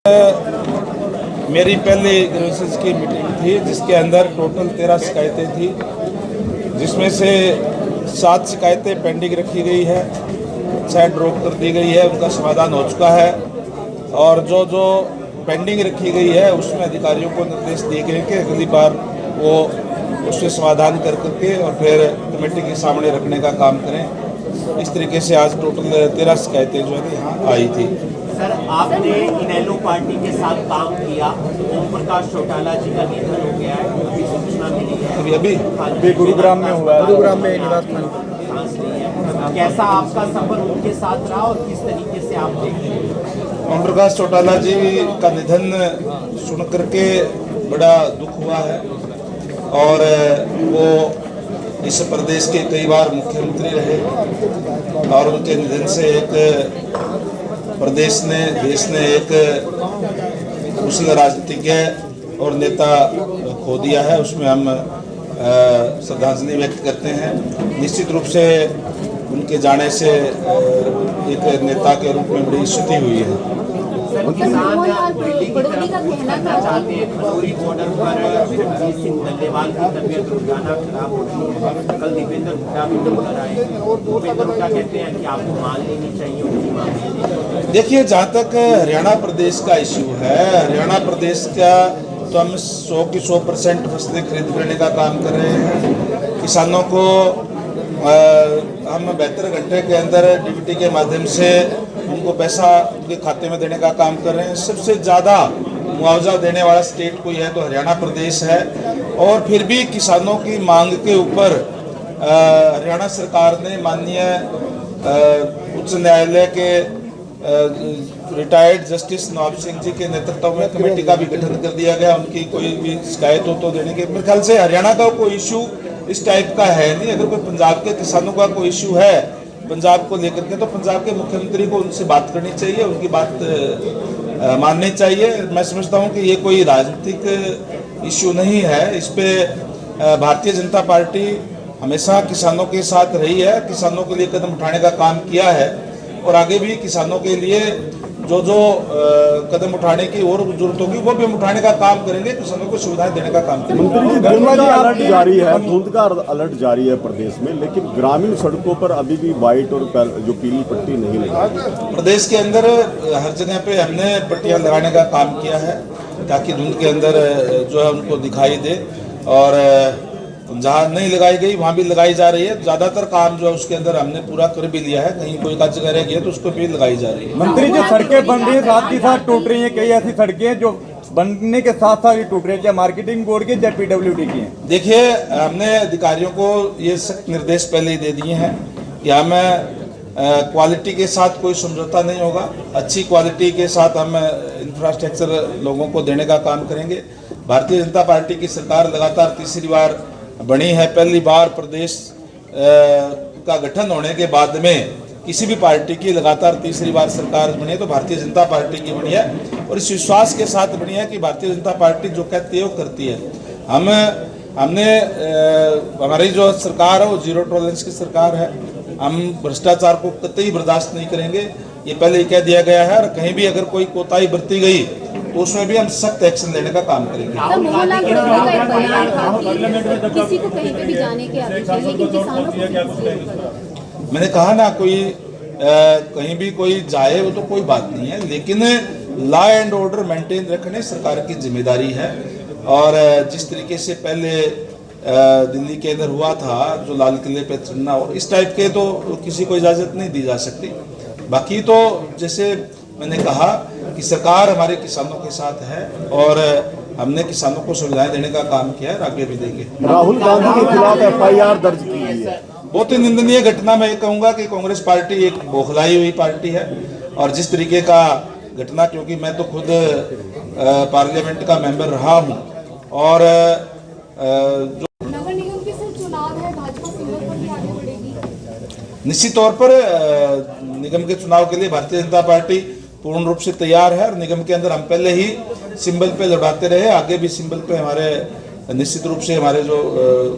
मेरी पहले ग्रीवेंसेस की मीटिंग थी जिसके अंदर टोटल 13 शिकायतें थी, जिसमें से 7 शिकायतें पेंडिंग रखी गई है, 6 ड्रॉप कर दी गई है, उनका समाधान हो चुका है। और जो जो पेंडिंग रखी गई है उसमें अधिकारियों को निर्देश दिए गए कि अगली बार वो उससे समाधान कर करके और फिर कमेटी के सामने रखने का काम करें। इस तरीके से आज टोटल 13 शिकायतें जो है यहाँ आई थी। सर, आपने इनेलो पार्टी के साथ काम किया, ओम प्रकाश चौटाला जी का निधन हो गया है, अभी सूचना मिली है अभी गुरुग्राम में हुआ है, गुरुग्राम में निवास सांस ली है। कैसा आपका सफर उनके साथ रहा और किस तरीके से आप देखते हैं? ओम प्रकाश चौटाला जी का निधन सुन करके बड़ा दुख हुआ है और वो इस प्रदेश के कई बार मुख्यमंत्री रहे और उनके निधन से एक प्रदेश ने देश ने एक कुशल राजनीतिज्ञ और नेता खो दिया है। उसमें हम श्रद्धांजलि व्यक्त करते हैं। निश्चित रूप से उनके जाने से एक नेता के रूप में बड़ी स्थिति हुई है। किसान दिल्ली की तरफ कुछ करना चाहते हैं, खनौरी बॉर्डर पर रणजीत सिंह डल्लेवाल की तबीयत रोजाना खराब होती है। कल दीपेंद्र हुड्डा भी नजर आए। दीपेंद्र हुड्डा कहते हैं कि आपको मान लेनी चाहिए उनकी मांग। देखिए, जहाँ तक हरियाणा प्रदेश का इश्यू है, हरियाणा प्रदेश का तो हम 100 की 100% फसलें खरीद करने का काम कर रहे हैं। किसानों को हम 72 घंटे के अंदर डीबीटी के माध्यम से उनको पैसा उनके खाते में देने का काम कर रहे हैं। सबसे ज़्यादा मुआवजा देने वाला स्टेट कोई है तो हरियाणा प्रदेश है। और फिर भी किसानों की मांग के ऊपर हरियाणा सरकार ने माननीय उच्च न्यायालय के रिटायर्ड जस्टिस नवाब सिंह जी के नेतृत्व में कमेटी का भी गठन कर दिया गया। उनकी कोई भी शिकायत हो तो देने के, मेरे ख्याल से हरियाणा का कोई इशू इस टाइप का है नहीं। अगर कोई पंजाब के किसानों का कोई इशू है पंजाब को लेकर के तो पंजाब के मुख्यमंत्री को उनसे बात करनी चाहिए, उनकी बात माननी चाहिए। मैं समझता हूँ कि ये कोई राजनीतिक इशू नहीं है। इस पे भारतीय जनता पार्टी हमेशा किसानों के साथ रही है, किसानों के लिए कदम उठाने का काम किया है और आगे भी किसानों के लिए जो जो कदम उठाने की और जरूरत होगी वो भी हम उठाने का काम करेंगे, किसानों को सुविधाएं देने का काम करेंगे। धुंध का अलर्ट जारी है, धुंध का अलर्ट जारी है प्रदेश में, लेकिन ग्रामीण सड़कों पर अभी भी व्हाइट और जो पीली पट्टी नहीं लगी। प्रदेश के अंदर हर जगह पे हमने पट्टियां लगाने का काम किया है ताकि धुंध के अंदर जो है उनको दिखाई दे और जहाँ नहीं लगाई गई वहाँ भी लगाई जा रही है। ज़्यादातर काम जो है उसके अंदर हमने पूरा कर भी लिया है। कहीं कोई का जगह रह गई है तो उसको भी लगाई जा रही है। मंत्री जी, सड़कें बन रही है, साथ ही साथ टूट रही है। कई ऐसी सड़कें जो बनने के साथ साथ ही टूट रही है, चाहे मार्केटिंग बोर्ड की चाहे PWD की है। देखिए, हमने अधिकारियों को ये सख्त निर्देश पहले ही दे दिए हैं कि हमें क्वालिटी के साथ कोई समझौता नहीं होगा। अच्छी क्वालिटी के साथ हम इंफ्रास्ट्रक्चर लोगों को देने का काम करेंगे। भारतीय जनता पार्टी की सरकार लगातार तीसरी बार बनी है। पहली बार प्रदेश का गठन होने के बाद में किसी भी पार्टी की लगातार तीसरी बार सरकार बनी है तो भारतीय जनता पार्टी की बनी है और इस विश्वास के साथ बनी है कि भारतीय जनता पार्टी जो कहती है वो करती है। हमने हमारी जो सरकार है वो जीरो टॉलरेंस की सरकार है। हम भ्रष्टाचार को कतई बर्दाश्त नहीं करेंगे, ये पहले ही कह दिया गया है। और कहीं भी अगर कोई कोताही बरती गई तो उसमें भी हम सख्त एक्शन लेने का काम करेंगे। किसी को कहीं पे भी जाने के आदेश है, लेकिन किसानों को मैंने कहा ना, कोई कहीं भी कोई जाए वो तो कोई बात नहीं है, लेकिन लॉ एंड ऑर्डर मेंटेन रखने सरकार की जिम्मेदारी है। और जिस तरीके से पहले दिल्ली के अंदर हुआ था जो लाल किले पे चढ़ना और इस टाइप के, तो किसी को इजाज़त नहीं दी जा सकती। बाकी तो जैसे मैंने कहा कि सरकार हमारे किसानों के साथ है और हमने किसानों को सुविधाएं देने का काम किया है और आगे भी देंगे। राहुल गांधी के खिलाफ FIR दर्ज की गई है। बहुत ही निंदनीय घटना। मैं ये कहूँगा कि कांग्रेस पार्टी एक बौखलाई हुई पार्टी है और जिस तरीके का घटना, क्योंकि मैं तो खुद पार्लियामेंट का मेंबर रहा हूँ और जो नगर निगम के चुनाव है, भाजपा सिंबल पर ही आगे बढ़ेगी। निश्चित तौर पर निगम के चुनाव के लिए भारतीय जनता पार्टी पूर्ण रूप से तैयार है और निगम के अंदर हम पहले ही सिंबल पे लड़ाते रहे, आगे भी सिंबल पे हमारे निश्चित रूप से हमारे जो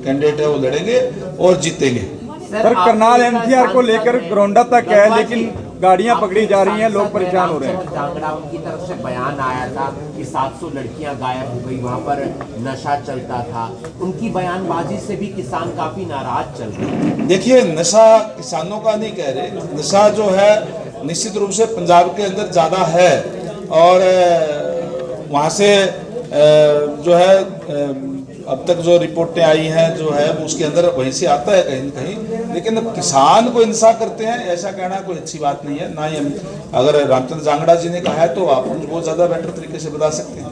कैंडिडेट है वो लड़ेंगे और जीतेंगे। सर, करनाल MCR को लेकर ग्रोंडा तक है, लेकिन गाड़ियां पकड़ी जा रही हैं, लोग परेशान हो रहे हैं। जांगड़ा उनकी तरफ से बयान आया था कि 700 लड़कियां गायब हो गई, वहां पर नशा चलता था। उनकी बयानबाजी से भी किसान काफी नाराज चल रहे हैं। देखिए, नशा किसानों का नहीं कह रहे, नशा जो है निश्चित रूप से पंजाब के अंदर ज़्यादा है और वहाँ से जो है अब तक जो रिपोर्टें आई हैं जो है उसके अंदर वहीं से आता है कहीं न कहीं, लेकिन किसान को इंसाफ करते हैं ऐसा कहना कोई अच्छी बात नहीं है। ना ही हम, अगर रामचंद्र जांगड़ा जी ने कहा है तो आप उनको ज़्यादा बेटर तरीके से बता सकते हैं।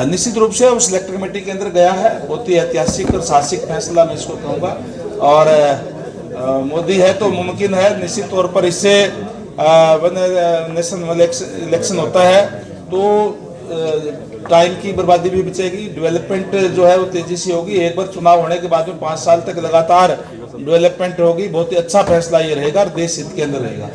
निश्चित रूप से वो सिलेक्ट कमेटी के अंदर गया है, बहुत ही ऐतिहासिक और साहसिक फैसला मैं इसको कहूँगा। और मोदी है तो मुमकिन है निश्चित तौर पर इससे नेशनल इलेक्शन होता है तो टाइम की बर्बादी भी बचेगी, डेवलपमेंट जो है वो तेजी से होगी। एक बार चुनाव होने के बाद में 5 साल तक लगातार डेवलपमेंट होगी, बहुत ही अच्छा फैसला ये रहेगा और देश हित के अंदर रहेगा।